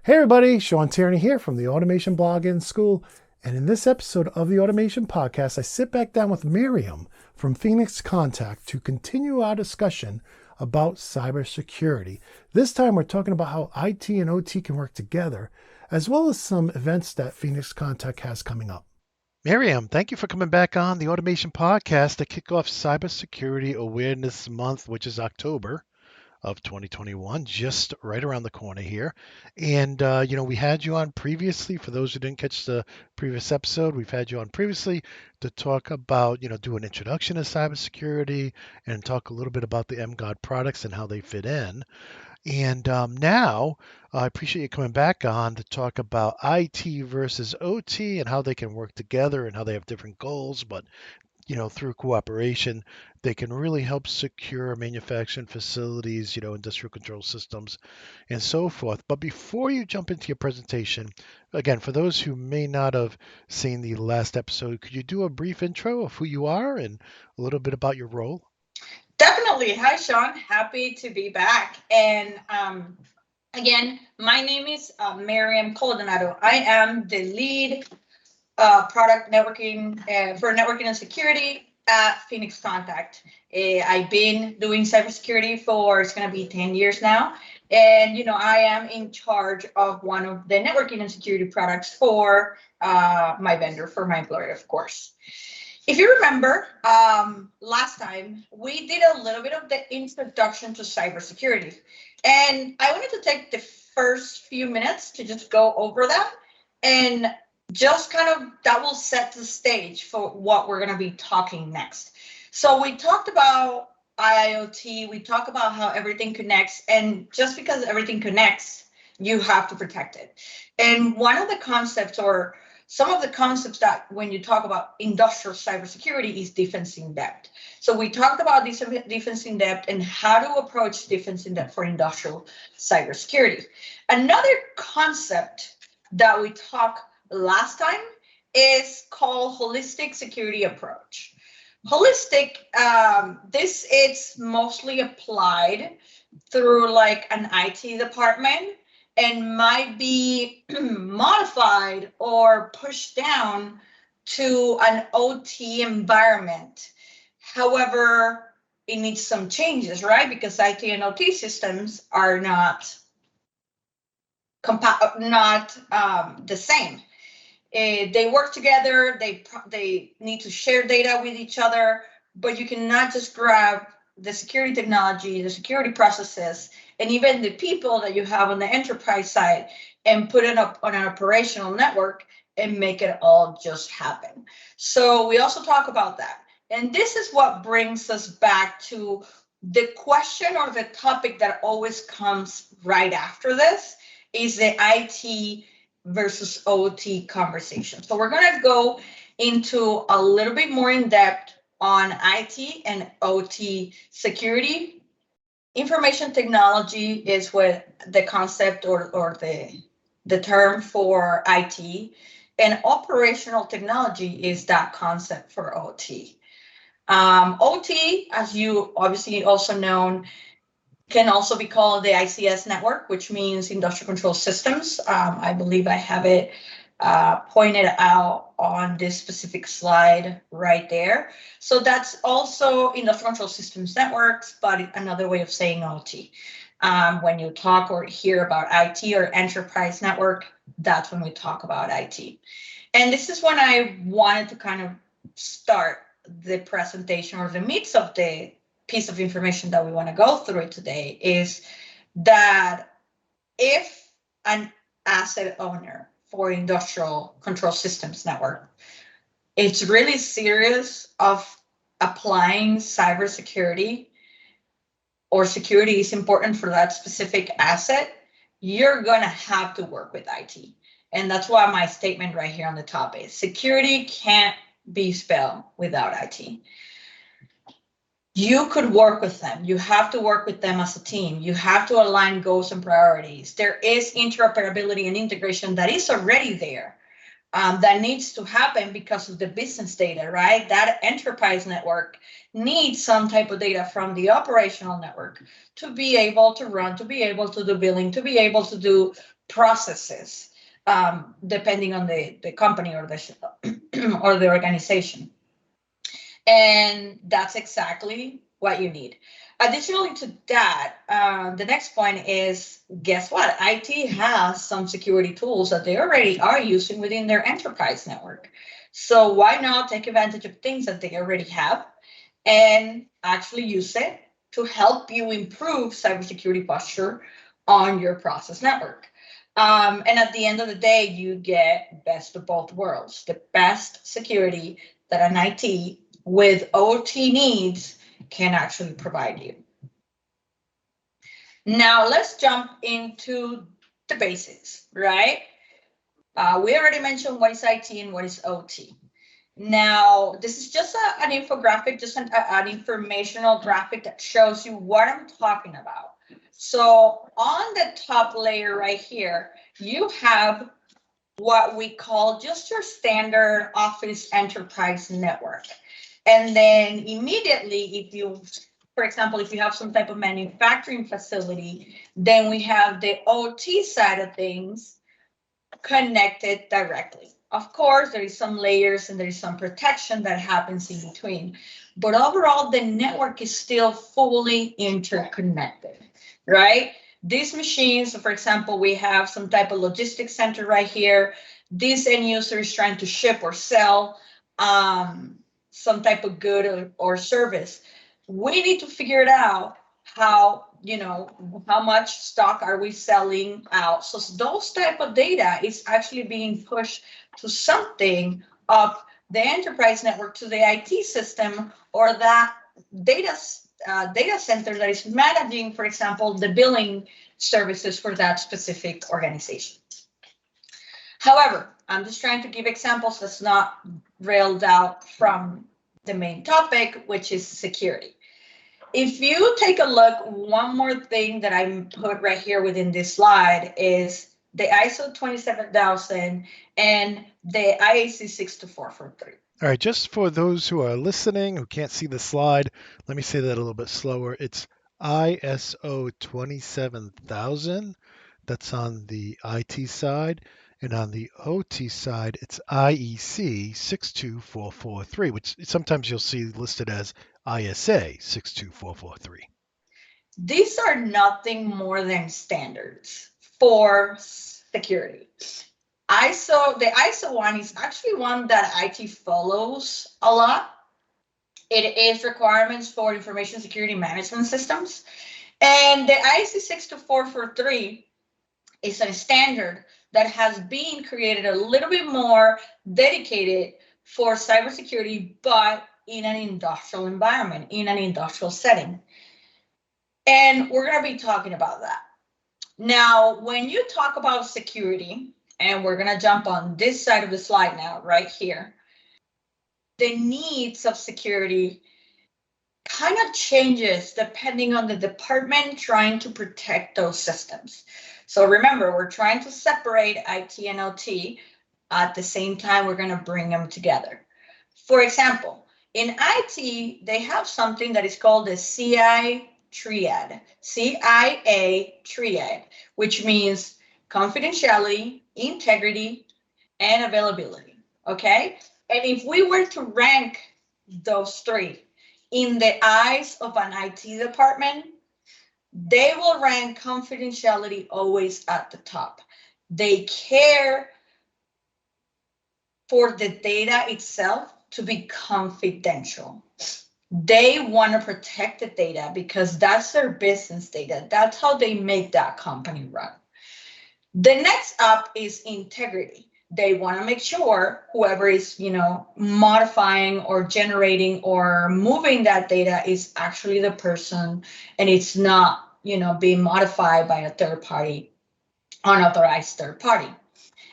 Hey everybody, Sean Tierney here from the Automation Blog and School. And in this episode of the Automation Podcast, I sit back down with Miriam from Phoenix Contact to continue our discussion about cybersecurity. This time we're talking about how IT and OT can work together, as well as some events that Phoenix Contact has coming up. Miriam, thank you for coming back on the Automation Podcast to kick off Cybersecurity Awareness Month, which is October of 2021, just right around the corner here. And, we had you on previously. For those who didn't catch the previous episode, we've had you on previously to talk about, do an introduction to cybersecurity and talk a little bit about the MGOT products and how they fit in. And now I appreciate you coming back on to talk about IT versus OT and how they can work together and how they have different goals, but through cooperation, they can really help secure manufacturing facilities, industrial control systems, and so forth. But before you jump into your presentation, again, for those who may not have seen the last episode, could you do a brief intro of who you are and a little bit about your role? Definitely. Hi, Sean. Happy to be back. And again, my name is Miriam Coldonado. I am the lead product networking for networking and security at Phoenix Contact. I've been doing cybersecurity for, it's going to be 10 years now. And, I am in charge of one of the networking and security products for my vendor, for my employer, of course. If you remember, last time we did a little bit of the introduction to cybersecurity, and I wanted to take the first few minutes to just go over that, and just kind of that will set the stage for what we're going to be talking next. So we talked about IoT, we talked about how everything connects, and just because everything connects, you have to protect it. And one of the concepts, or some of the concepts that when you talk about industrial cybersecurity, is defense in depth. So we talked about this defense in depth and how to approach defense in depth for industrial cybersecurity. Another concept that we talked last time is called holistic security approach. Holistic, this is mostly applied through like an IT department and might be modified or pushed down to an OT environment. However, it needs some changes, right? Because IT and OT systems are not the same. They work together. They need to share data with each other, but you cannot just grab the security technology, the security processes, and even the people that you have on the enterprise side and put it up on an operational network and make it all just happen. So we also talk about that. And this is what brings us back to the question or the topic that always comes right after this is the IT versus OT conversation. So we're going to go into a little bit more in depth on IT and OT security. Information technology is what the concept or the term for IT, and operational technology is that concept for OT. OT, as you obviously also know, can also be called the ICS network, which means industrial control systems. I believe I have it pointed out on this specific slide right there. So that's also industrial control systems networks, but another way of saying OT. When you talk or hear about IT or enterprise network, that's when we talk about IT. And this is when I wanted to kind of start the presentation or the meats of the piece of information that we want to go through today is that if an asset owner for industrial control systems network, it's really serious of applying cybersecurity or security is important for that specific asset, you're going to have to work with IT. And that's why my statement right here on the top is security can't be spelled without IT. You could work with them. You have to work with them as a team. You have to align goals and priorities. There is interoperability and integration that is already there that needs to happen because of the business data, right? That enterprise network needs some type of data from the operational network to be able to run, to be able to do billing, to be able to do processes, depending on the company or the or the organization. And that's exactly what you need. Additionally to that, the next point is, guess what? IT has some security tools that they already are using within their enterprise network. So why not take advantage of things that they already have and actually use it to help you improve cybersecurity posture on your process network? And at the end of the day, you get best of both worlds, the best security that an IT with OT needs can actually provide you. Now let's jump into the basics, right? We already mentioned what is IT and what is OT. Now, this is just an infographic, just an informational graphic that shows you what I'm talking about. So on the top layer right here, you have what we call just your standard Office enterprise network. And then immediately, if you, for example, if you have some type of manufacturing facility, then we have the OT side of things connected directly. Of course, there is some layers and there is some protection that happens in between. But overall, the network is still fully interconnected, right? These machines, for example, we have some type of logistics center right here. This end user is trying to ship or sell some type of good or service. We need to figure it out how, how much stock are we selling out. So those type of data is actually being pushed to something up the enterprise network to the IT system or that data center that is managing, for example, the billing services for that specific organization. However, I'm just trying to give examples that's not railed out from the main topic, which is security. If you take a look, one more thing that I put right here within this slide is the ISO 27000 and the IAC 62443. All right, just for those who are listening who can't see the slide, let me say that a little bit slower. It's ISO 27000. That's on the IT side. And on the OT side, it's IEC 62443, which sometimes you'll see listed as ISA 62443. These are nothing more than standards for security. The ISO one is actually one that IT follows a lot. It is requirements for information security management systems. And the IEC 62443 is a standard that has been created a little bit more dedicated for cybersecurity, but in an industrial environment, in an industrial setting. And we're going to be talking about that. Now, when you talk about security, and we're going to jump on this side of the slide now, right here, the needs of security kind of changes depending on the department trying to protect those systems. So remember, we're trying to separate IT and OT. At the same time, we're going to bring them together. For example, in IT, they have something that is called the CIA triad, which means confidentiality, integrity, and availability, okay? And if we were to rank those three in the eyes of an IT department, they will rank confidentiality always at the top. They care for the data itself to be confidential. They want to protect the data because that's their business data. That's how they make that company run. The next up is integrity. They want to make sure whoever is, modifying or generating or moving that data is actually the person and it's not, being modified by a third party, unauthorized third party.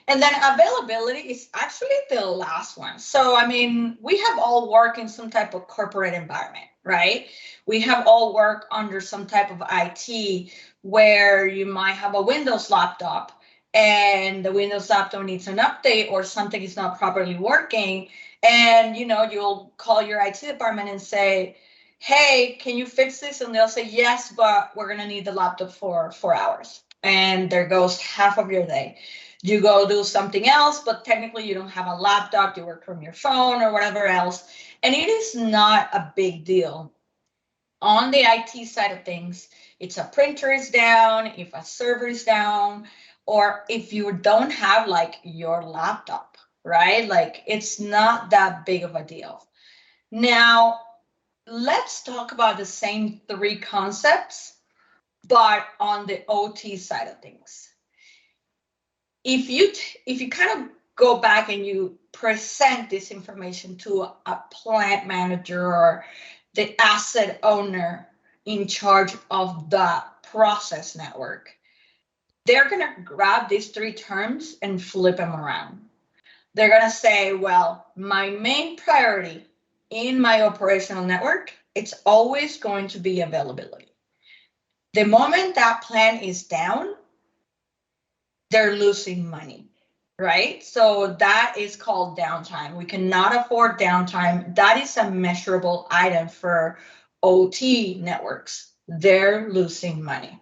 And then availability is actually the last one. So, we have all worked in some type of corporate environment, right? We have all worked under some type of IT where you might have a Windows laptop and the Windows laptop needs an update or something is not properly working. And, you'll call your IT department and say, hey, can you fix this? And they'll say, yes, but we're going to need the laptop for 4 hours. and there goes half of your day. You go do something else, but technically you don't have a laptop, you work from your phone or whatever else. And it is not a big deal. On the IT side of things, it's a printer is down, if a server is down, or if you don't have like your laptop, right? Like it's not that big of a deal. Now, let's talk about the same three concepts, but on the OT side of things. If you kind of go back and you present this information to a plant manager or the asset owner in charge of the process network, they're going to grab these three terms and flip them around. They're going to say, well, my main priority in my operational network, it's always going to be availability. The moment that plant is down, they're losing money, right? So that is called downtime. We cannot afford downtime. That is a measurable item for OT networks. They're losing money.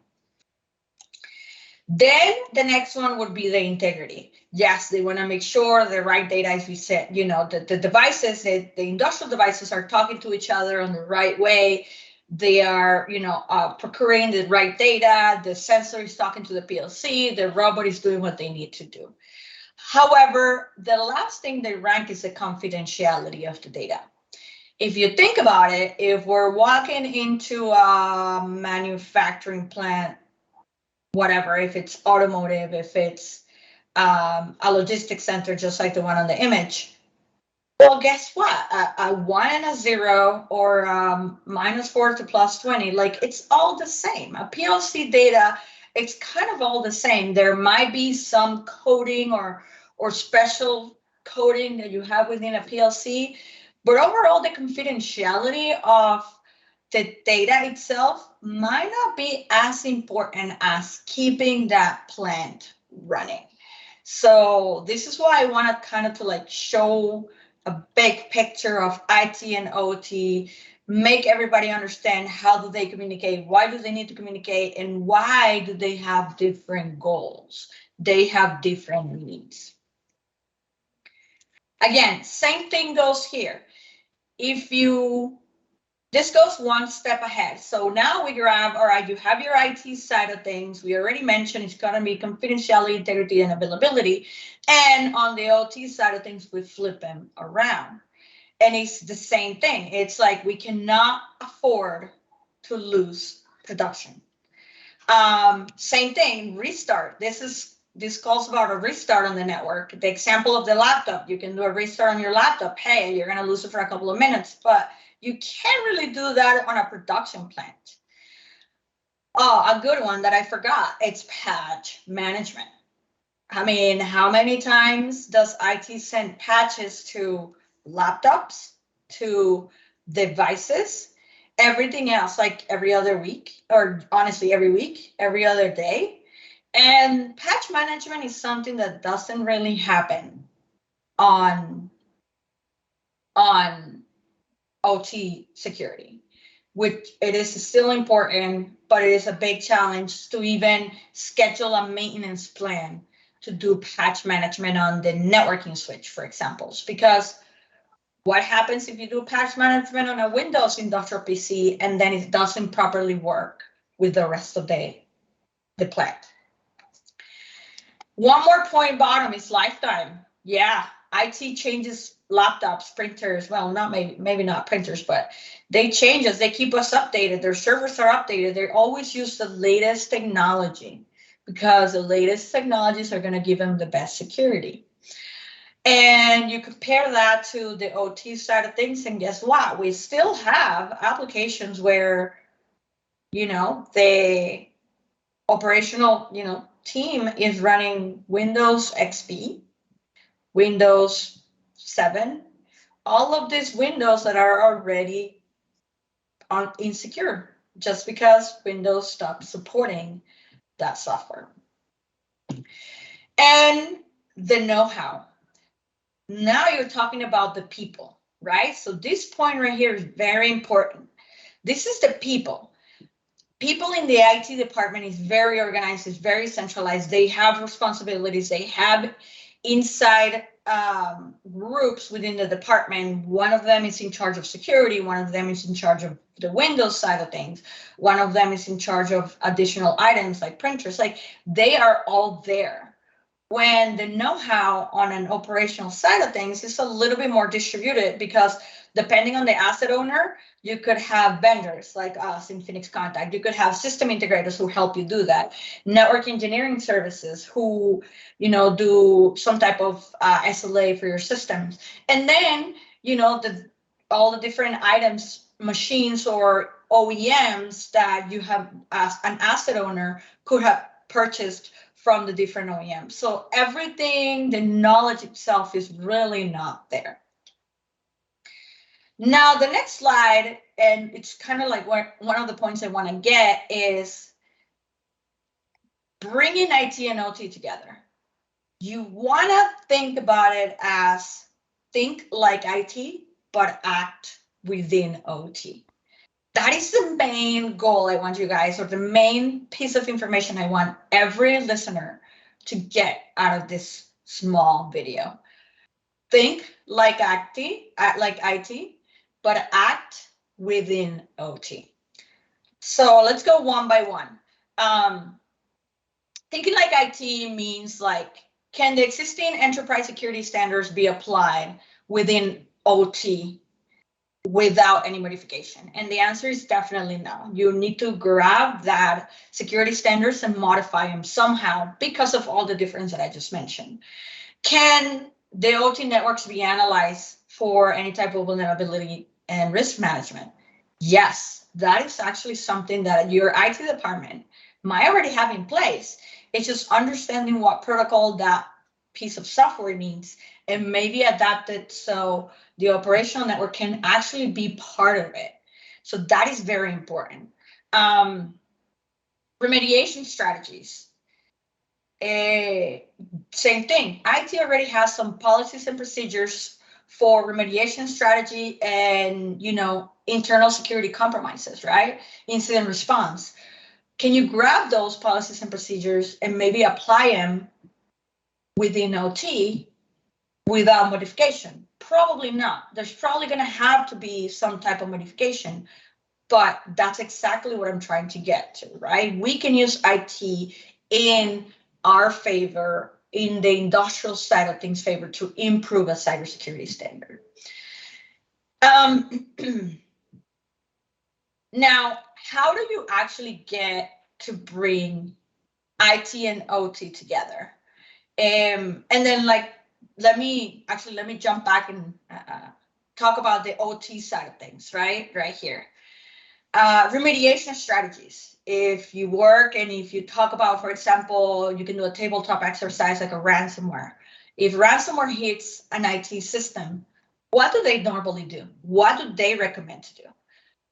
Then the next one would be the integrity. Yes, they want to make sure the right data, as we said, the devices, the industrial devices are talking to each other in the right way. They are, procuring the right data. The sensor is talking to the PLC. The robot is doing what they need to do. However, the last thing they rank is the confidentiality of the data. If you think about it, if we're walking into a manufacturing plant, whatever, if it's automotive, if it's a logistics center, just like the one on the image, well, guess what? A 1 and a 0 or -4 to +20, like it's all the same. A PLC data, it's kind of all the same. There might be some coding or special coding that you have within a PLC, but overall the confidentiality of the data itself might not be as important as keeping that plant running. So this is why I want to kind of show a big picture of IT and OT, make everybody understand how do they communicate, why do they need to communicate, and why do they have different goals? They have different needs. Again, same thing goes here. This goes one step ahead. So now we grab, all right, you have your IT side of things. We already mentioned it's going to be confidentiality, integrity, and availability. And on the OT side of things, we flip them around. And it's the same thing. It's like we cannot afford to lose production. Same thing, restart. This calls about a restart on the network. The example of the laptop, you can do a restart on your laptop. Hey, you're going to lose it for a couple of minutes, but you can't really do that on a production plant. Oh, a good one that I forgot, it's patch management. I mean, how many times does IT send patches to laptops, to devices, everything else, like every other week, or honestly, every week, every other day? And patch management is something that doesn't really happen on OT security, which it is still important, but it is a big challenge to even schedule a maintenance plan to do patch management on the networking switch, for example. Because what happens if you do patch management on a Windows industrial PC and then it doesn't properly work with the rest of the plant? One more point bottom is lifetime. Yeah, IT changes laptops, printers. Well, not maybe not printers, but they change us. They keep us updated. Their servers are updated. They always use the latest technology because the latest technologies are going to give them the best security. And you compare that to the OT side of things, and guess what? We still have applications where, the operational, team is running Windows XP, Windows 7, all of these Windows that are already insecure just because Windows stopped supporting that software. And the know-how. Now you're talking about the people, right? So this point right here is very important. This is the people. people in the IT department is very organized, is very centralized. They have responsibilities. They have inside groups within the department. One of them is in charge of security. One of them is in charge of the Windows side of things. One of them is in charge of additional items like printers. Like, they are all there. When the know-how on an operational side of things is a little bit more distributed, because depending on the asset owner, you could have vendors like us in Phoenix Contact. You could have system integrators who help you do that. Network engineering services who, do some type of SLA for your systems. And then, all the different items, machines or OEMs that you have as an asset owner could have purchased from the different OEMs. So everything, the knowledge itself is really not there. Now, the next slide, and it's kind of like one of the points I want to get, is bringing IT and OT together. You want to think about it as think like IT, but act within OT. That is the main goal I want you guys, or the main piece of information I want every listener to get out of this small video. Think like IT, but act within OT. So let's go one by one. Thinking like IT means, like, can the existing enterprise security standards be applied within OT without any modification? And the answer is definitely no. You need to grab that security standards and modify them somehow because of all the difference that I just mentioned. Can the OT networks be analyzed for any type of vulnerability and risk management? Yes, that is actually something that your IT department might already have in place. It's just understanding what protocol that piece of software needs and maybe adapt it so the operational network can actually be part of it. So that is very important. Remediation strategies. Same thing. IT already has some policies and procedures for remediation strategy and, internal security compromises, right? Incident response. Can you grab those policies and procedures and maybe apply them within OT without modification? Probably not. There's probably going to have to be some type of modification, but that's exactly what I'm trying to get to, right? We can use IT in our favor, in the industrial side of things favor, to improve a cybersecurity standard. Now, how do you actually get to bring IT and OT together? And then, let me jump back and talk about the OT side of things, right here. Remediation strategies. If you work and if you talk about, for example, you can do a tabletop exercise like a ransomware. If ransomware hits an IT system, what do they normally do? What do they recommend to do?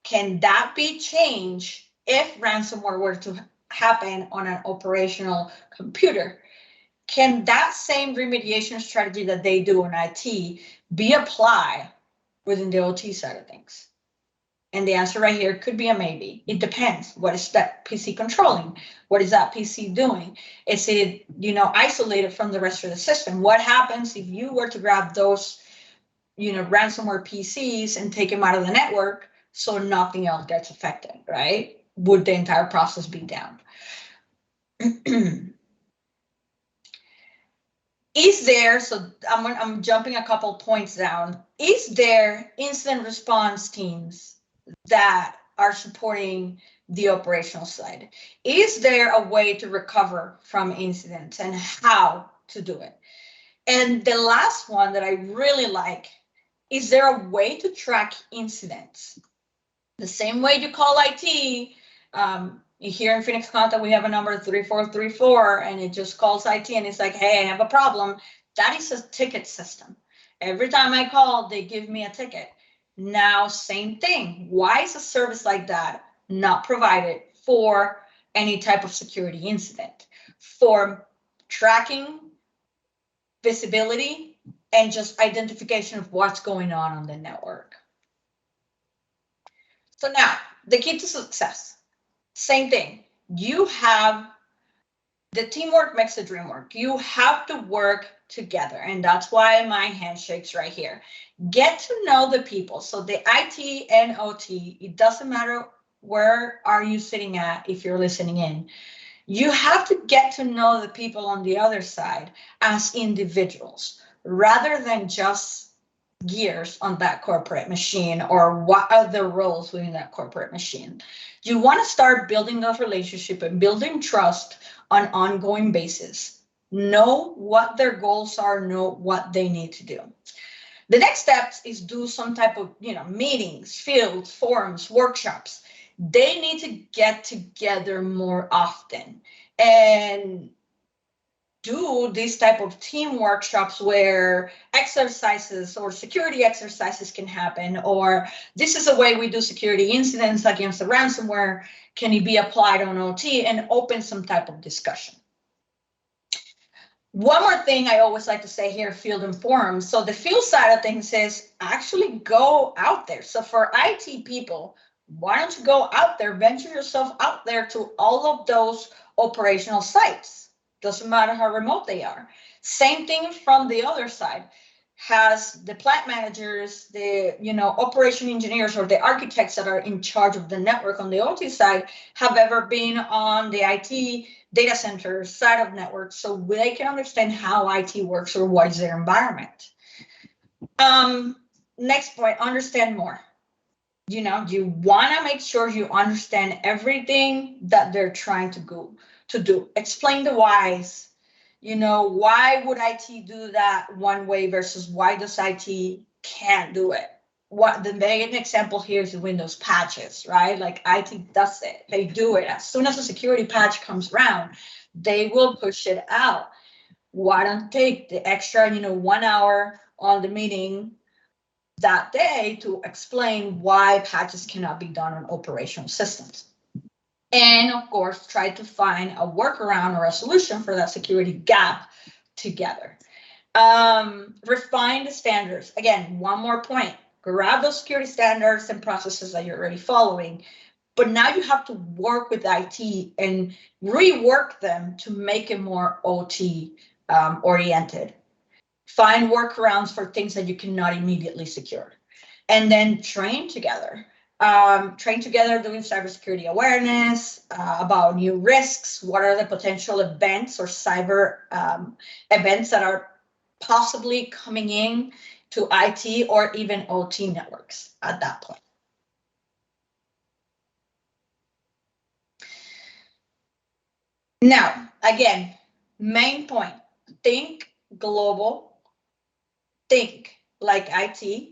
Can that be changed if ransomware were to happen on an operational computer? Can that same remediation strategy that they do on IT be applied within the OT side of things? And the answer right here could be a maybe. It depends. What is that PC controlling? What is that PC doing? Is it, isolated from the rest of the system? What happens if you were to grab those, ransomware PCs and take them out of the network so nothing else gets affected, right? Would the entire process be down? Is there, so I'm jumping a couple points down. Is there incident response teams that are supporting the operational side? Is there a way to recover from incidents and how to do it? And the last one that I really like, is there a way to track incidents? The same way you call IT, here in Phoenix Contact, we have a number 3434, and it just calls IT and it's like, hey, I have a problem. That is a ticket system. Every time I call, they give me a ticket. Now, same thing. Why is a service like that not provided for any type of security incident? For tracking, visibility, and just identification of what's going on the network. So now, the key to success. Same thing. You have the teamwork makes the dream work. You have to work together. And that's why my handshake's right here. Get to know the people. So the IT and OT, it doesn't matter where are you sitting at if you're listening in. You have to get to know the people on the other side as individuals rather than just gears on that corporate machine or what are the roles within that corporate machine. You want to start building those relationships and building trust on an ongoing basis. Know what their goals are, know what they need to do. The next step is do some type of meetings, fields, forums, workshops. They need to get together more often and do these type of team workshops where exercises or security exercises can happen, or this is a way we do security incidents against the ransomware. Can it be applied on OT and open some type of discussion? One more thing I always like to say here, field and forums. So the field side of things is actually go out there. So for IT people, why don't you go out there, venture yourself out there to all of those operational sites? Doesn't matter how remote they are. Same thing from the other side. Has the plant managers, the operation engineers or the architects that are in charge of the network on the OT side have ever been on the IT data center side of networks so they can understand how IT works or what is their environment. Next point, understand more. You want to make sure you understand everything that they're trying to do. Explain the whys. Why would IT do that one way versus why does IT can't do it? What the main example here is the Windows patches, right? Like IT does it. They do it. As soon as a security patch comes around, they will push it out. Why don't take the extra, 1 hour on the meeting that day to explain why patches cannot be done on operational systems? And of course, try to find a workaround or a solution for that security gap together. Refine the standards. Again, one more point. Grab those security standards and processes that you're already following. But now you have to work with IT and rework them to make it more OT oriented. Find workarounds for things that you cannot immediately secure. And then train together. Doing cybersecurity awareness about new risks. What are the potential events or cyber events that are possibly coming in to IT or even OT networks at that point? Now, again, main point, think global, think like IT,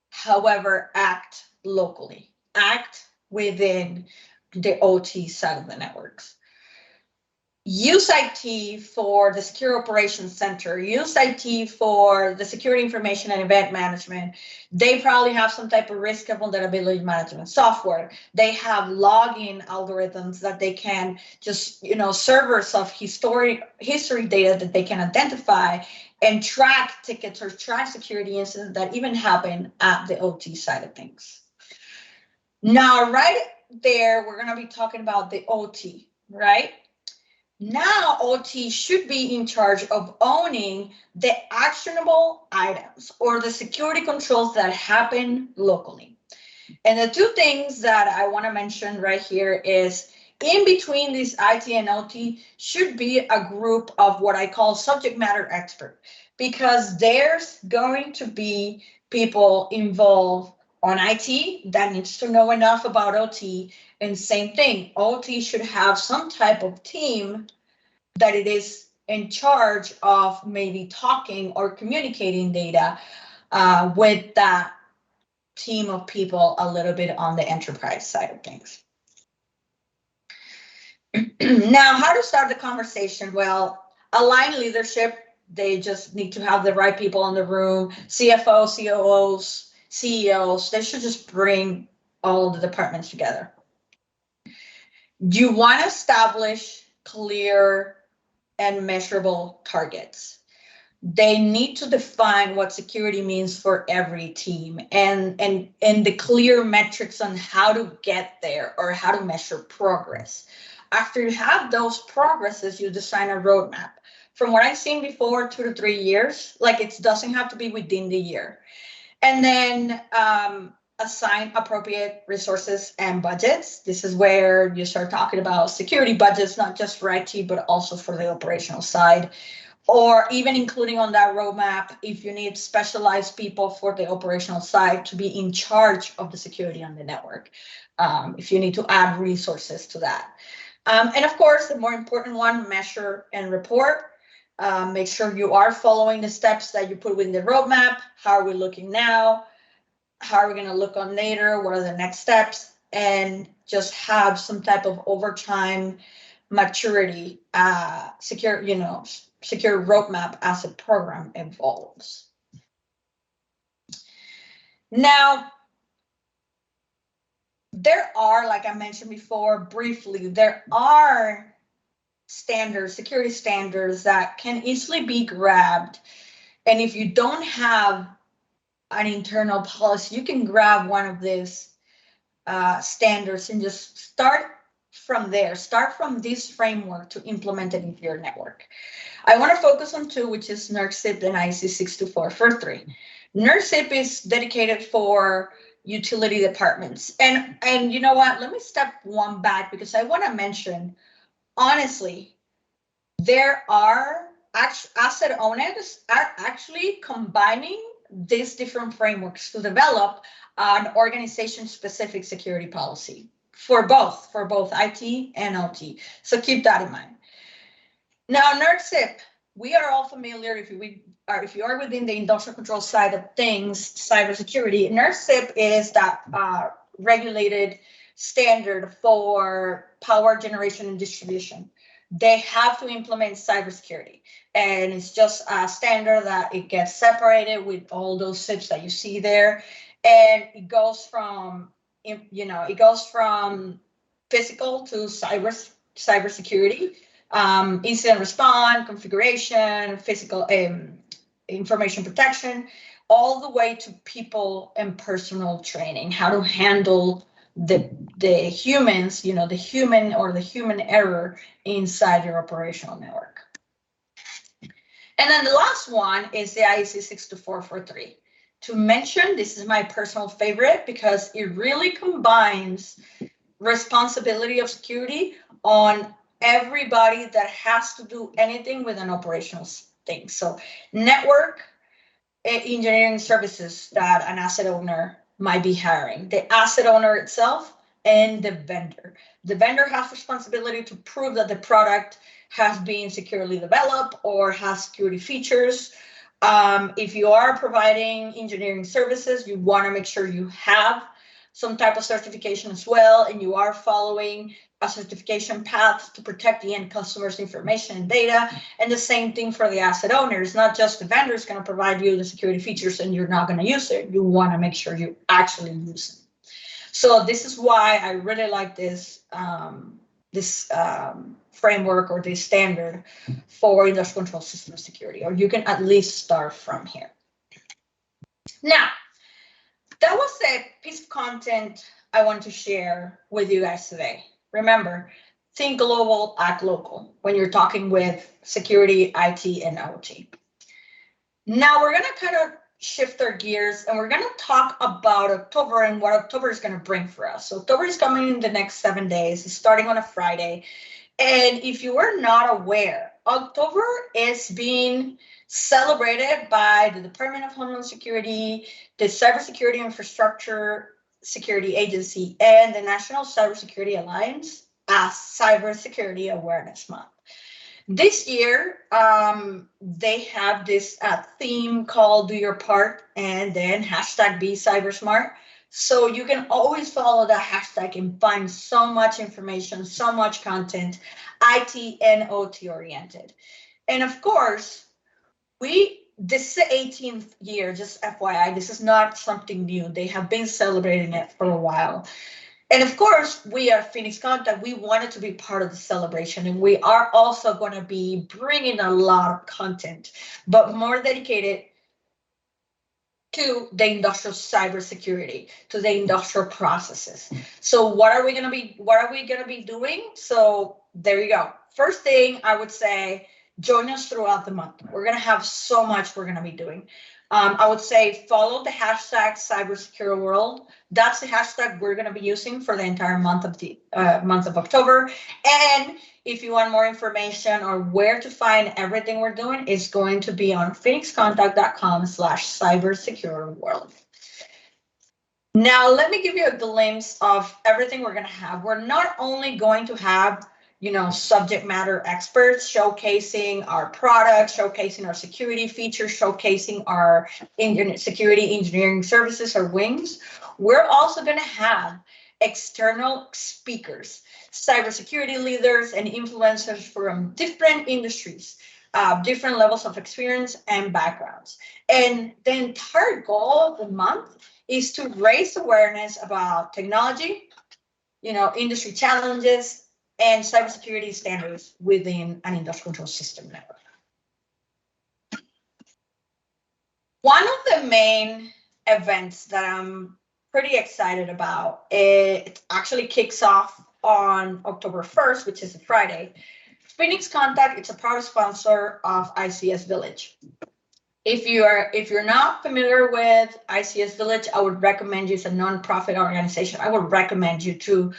however, act locally, act within the OT side of the networks. Use IT for the Secure Operations Center, use IT for the security information and event management. They probably have some type of risk and vulnerability management software. They have login algorithms that they can just, servers of history data that they can identify and track tickets or track security incidents that even happen at the OT side of things. Now, right there, we're going to be talking about the OT, right? Now, OT should be in charge of owning the actionable items or the security controls that happen locally. And the two things that I want to mention right here is in between these IT and OT should be a group of what I call subject matter expert, because there's going to be people involved on IT that needs to know enough about OT. And same thing, OT should have some type of team that it is in charge of maybe talking or communicating data with that team of people a little bit on the enterprise side of things. Now, how to start the conversation? Well, align leadership. They just need to have the right people in the room. CFOs, COOs, CEOs. They should just bring all the departments together. You want to establish clear and measurable targets. they need to define what security means for every team and the clear metrics on how to get there or how to measure progress. After you have those progresses, you design a roadmap. From what I've seen before, 2 to 3 years, like it doesn't have to be within the year. And then assign appropriate resources and budgets. This is where you start talking about security budgets, not just for IT, but also for the operational side, or even including on that roadmap if you need specialized people for the operational side to be in charge of the security on the network, if you need to add resources to that. And of course, the more important one, measure and report. Make sure you are following the steps that you put within the roadmap. How are we looking now? How are we going to look on later? What are the next steps? And just have some type of overtime maturity, secure roadmap as the program evolves. Now, there are, like I mentioned before briefly, there are standards, security standards that can easily be grabbed. And if you don't have an internal policy, you can grab one of these standards and just start from there. Start from this framework to implement it into your network. I want to focus on two, which is NERC-CIP and IEC 62443. NERC-CIP is dedicated for utility departments. And you know what? Let me step one back because I want to mention, honestly, there are asset owners are actually combining these different frameworks to develop an organization-specific security policy for both IT and OT. So keep that in mind. Now, NERC-CIP, we are all familiar, if you are within the industrial control side of things, cybersecurity, NERC-CIP is that regulated standard for power generation and distribution. They have to implement cybersecurity, and it's just a standard that it gets separated with all those SIPs that you see there, and it goes from physical to cybersecurity, incident response, configuration, physical information protection, all the way to people and personal training, how to handle the humans, the human error inside your operational network. And then the last one is the IEC 62443. To mention, this is my personal favorite because it really combines responsibility of security on everybody that has to do anything with an operational thing. So network engineering services that an asset owner might be hiring, the asset owner itself, and the vendor. The vendor has responsibility to prove that the product has been securely developed or has security features. If you are providing engineering services, you want to make sure you have some type of certification as well, and you are following a certification path to protect the end customer's information and data. And the same thing for the asset owners. Not just the vendor is going to provide you the security features and you're not going to use it. You want to make sure you actually use it. So this is why I really like this framework or this standard for industrial control system security, or you can at least start from here. Now, that was a piece of content I want to share with you guys today. Remember, think global, act local when you're talking with security, IT, and OT. Now we're going to kind of shift our gears and we're going to talk about October and what October is going to bring for us. So October is coming in the next 7 days. It's starting on a Friday. And if you were not aware, October is being celebrated by the Department of Homeland Security, the Cybersecurity Infrastructure Security Agency, and the National Cybersecurity Alliance as Cybersecurity Awareness Month. This year, they have this theme called Do Your Part and then hashtag Be Cybersmart. So you can always follow that hashtag and find so much information, so much content, IT and OT oriented. And of course, this is the 18th year, just FYI, this is not something new. They have been celebrating it for a while. And of course, we at Phoenix Contact, we wanted to be part of the celebration, and we are also going to be bringing a lot of content, but more dedicated to the industrial cybersecurity, to the industrial processes. So what are we going to be doing? So there you go. First thing I would say, join us throughout the month. We're going to have so much we're going to be doing. I would say follow the hashtag cybersecurityworld. That's the hashtag we're going to be using for the entire month of October. And if you want more information or where to find everything we're doing, it's going to be on phoenixcontact.com/cybersecurityworld. Now, let me give you a glimpse of everything we're going to have. We're not only going to have, subject matter experts showcasing our products, showcasing our security features, showcasing our security engineering services or wings. We're also going to have external speakers, cybersecurity leaders and influencers from different industries, different levels of experience and backgrounds. And the entire goal of the month is to raise awareness about technology, industry challenges, and cybersecurity standards within an industrial control system network. One of the main events that I'm pretty excited about, it actually kicks off on October 1st, which is a Friday. Phoenix Contact, it's a proud sponsor of ICS Village. If you're not familiar with ICS Village, I would recommend you. It's a nonprofit organization. I would recommend you to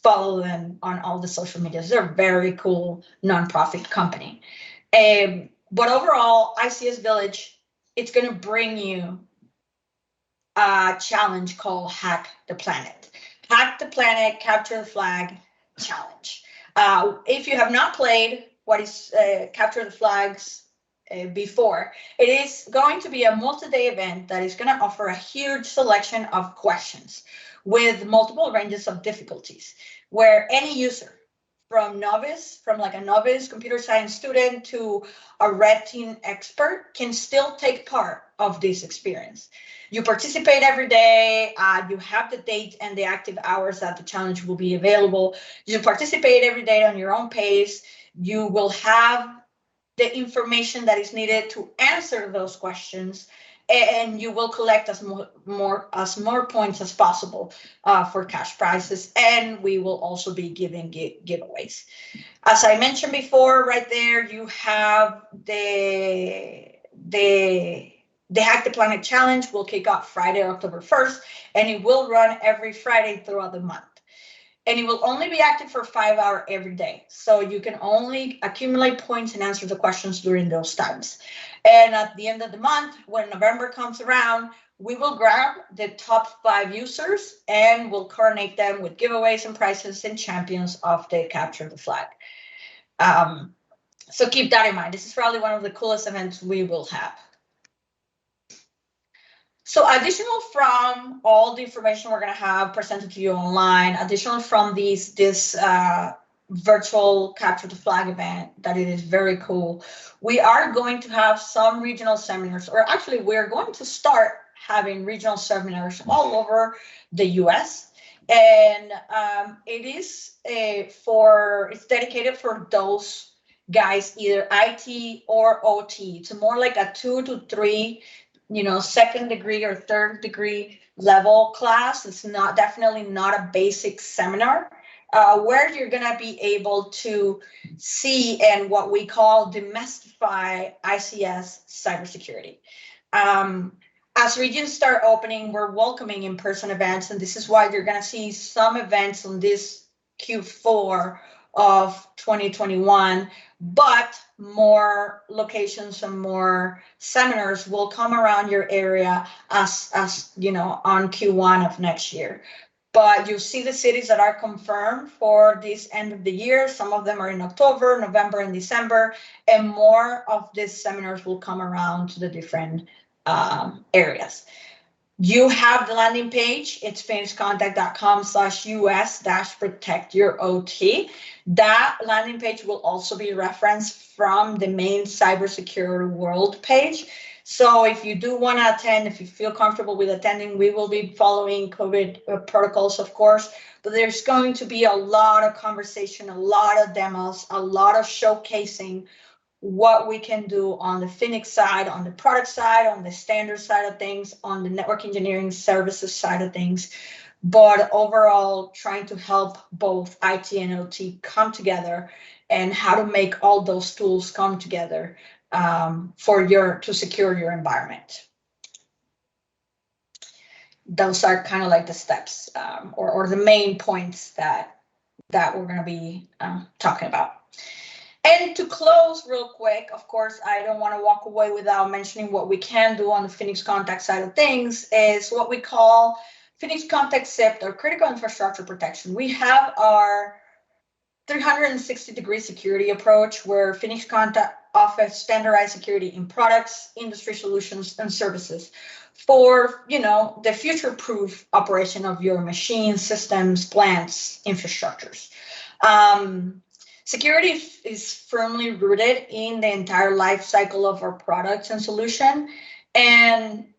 follow them on all the social medias. They're a very cool nonprofit company. But overall, ICS Village, it's going to bring you a challenge called Hack the Planet. Hack the Planet, Capture the Flag challenge. If you have not played what is Capture the Flags before, it is going to be a multi-day event that is going to offer a huge selection of questions with multiple ranges of difficulties, where any user, from like a novice computer science student to a red team expert, can still take part of this experience. You participate every day. You have the date and the active hours that the challenge will be available. You participate every day on your own pace. You will have the information that is needed to answer those questions, and you will collect as more points as possible for cash prizes, and we will also be giving giveaways. As I mentioned before, right there you have the Hack the Planet Challenge will kick off Friday, October 1st, and it will run every Friday throughout the month. And it will only be active for 5 hours every day. So you can only accumulate points and answer the questions during those times. And at the end of the month, when November comes around, we will grab the top 5 users and we'll coordinate them with giveaways and prizes and champions of the Capture the Flag. So keep that in mind. This is probably one of the coolest events we will have. So additional from all the information we're going to have presented to you online, additional from this virtual Capture the Flag event, that it is very cool, we are going to have some regional seminars, or actually we're going to start having regional seminars all over the US. And it is it's dedicated for those guys, either IT or OT. It's more like a 2 to 3 second degree or third degree level class. It's definitely not a basic seminar where you're going to be able to see and what we call demystify ICS cybersecurity. As regions start opening, we're welcoming in-person events, and this is why you're going to see some events on this Q4 of 2021, but more locations and more seminars will come around your area as on Q1 of next year. But you see the cities that are confirmed for this end of the year. Some of them are in October, November, and December, and more of these seminars will come around to the different areas. You have the landing page. It's phoenixcontact.com/US-protect-your-OT. That landing page will also be referenced from the main cybersecurity world page. So if you do want to attend, if you feel comfortable with attending, we will be following COVID protocols, of course. But there's going to be a lot of conversation, a lot of demos, a lot of showcasing what we can do on the Phoenix side, on the product side, on the standard side of things, on the network engineering services side of things. But overall, trying to help both IT and OT come together and how to make all those tools come together to secure your environment. Those are kind of like the steps or the main points that we're going to be talking about. And to close real quick, of course, I don't want to walk away without mentioning what we can do on the Phoenix Contact side of things is what we call Phoenix Contact SIP, or critical infrastructure protection. We have our 360-degree security approach where Phoenix Contact offers standardized security in products, industry solutions, and services for, the future-proof operation of your machines, systems, plants, infrastructures. Security is firmly rooted in the entire life cycle of our products and solution. And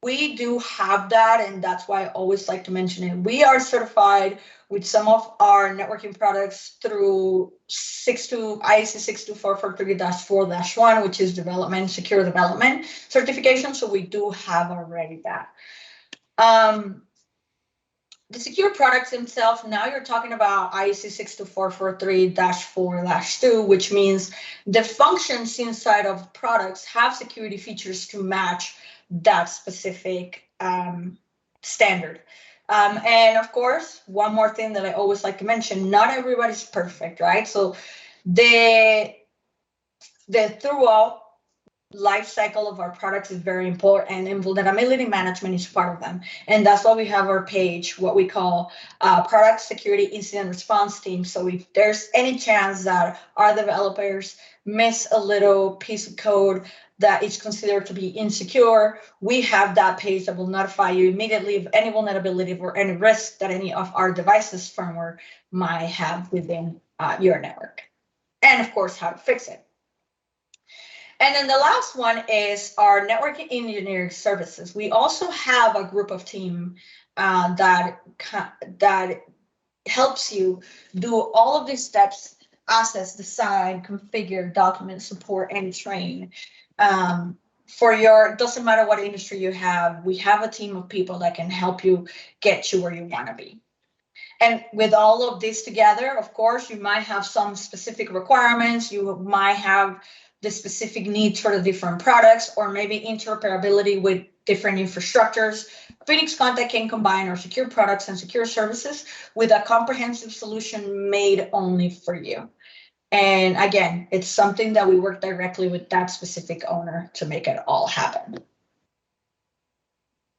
we do have that, and that's why I always like to mention it. We are certified with some of our networking products through IEC 62443-4-1, which is secure development certification. So we do have already that. The secure products themselves, now you're talking about IEC 62443-4-2, which means the functions inside of products have security features to match that specific standard. And of course, one more thing that I always like to mention, not everybody's perfect, right? So the throughout life cycle of our products is very important, and vulnerability management is part of them. And that's why we have our page, what we call product security incident response team. So if there's any chance that our developers miss a little piece of code that is considered to be insecure, we have that page that will notify you immediately of any vulnerability or any risk that any of our devices firmware might have within your network. And of course, how to fix it. And then the last one is our network engineering services. We also have a group of team that helps you do all of these steps: access, design, configure, document, support, and train. Doesn't matter what industry you have, we have a team of people that can help you get you where you want to be. And with all of this together, of course, you might have some specific requirements. You might have the specific needs for the different products, or maybe interoperability with different infrastructures. Phoenix Contact can combine our secure products and secure services with a comprehensive solution made only for you. And again, it's something that we work directly with that specific owner to make it all happen.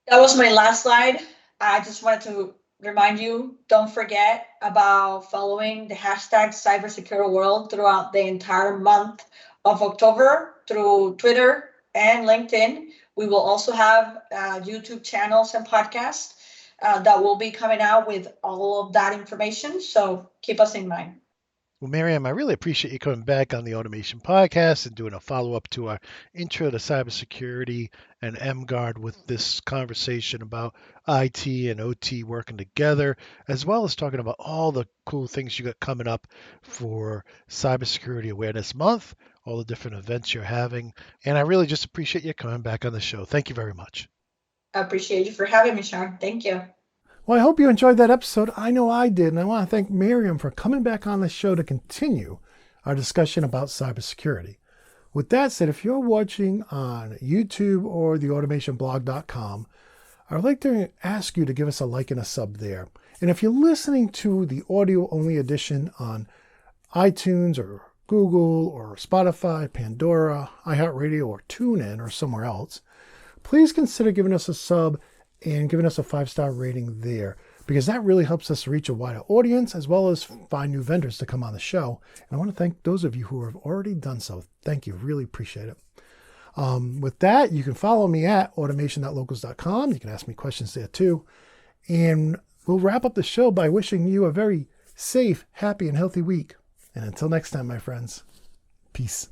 That was my last slide. I just wanted to remind you, don't forget about following the hashtag cybersecurityworld throughout the entire month of October through Twitter and LinkedIn. We will also have YouTube channels and podcasts that will be coming out with all of that information. So keep us in mind. Well, Miriam, I really appreciate you coming back on the Automation Podcast and doing a follow-up to our intro to cybersecurity and MGuard with this conversation about IT and OT working together, as well as talking about all the cool things you got coming up for Cybersecurity Awareness Month, all the different events you're having. And I really just appreciate you coming back on the show. Thank you very much. I appreciate you for having me, Sean. Thank you. Well, I hope you enjoyed that episode. I know I did, and I want to thank Miriam for coming back on the show to continue our discussion about cybersecurity. With that said, if you're watching on YouTube or theautomationblog.com, I would like to ask you to give us a like and a sub there. And if you're listening to the audio-only edition on iTunes or Google or Spotify, Pandora, iHeartRadio, or TuneIn or somewhere else, please consider giving us a sub and giving us a 5-star rating there, because that really helps us reach a wider audience as well as find new vendors to come on the show. And I want to thank those of you who have already done so. Thank you. Really appreciate it. With that, you can follow me at automation.locals.com. You can ask me questions there too. And we'll wrap up the show by wishing you a very safe, happy, and healthy week. And until next time, my friends, peace.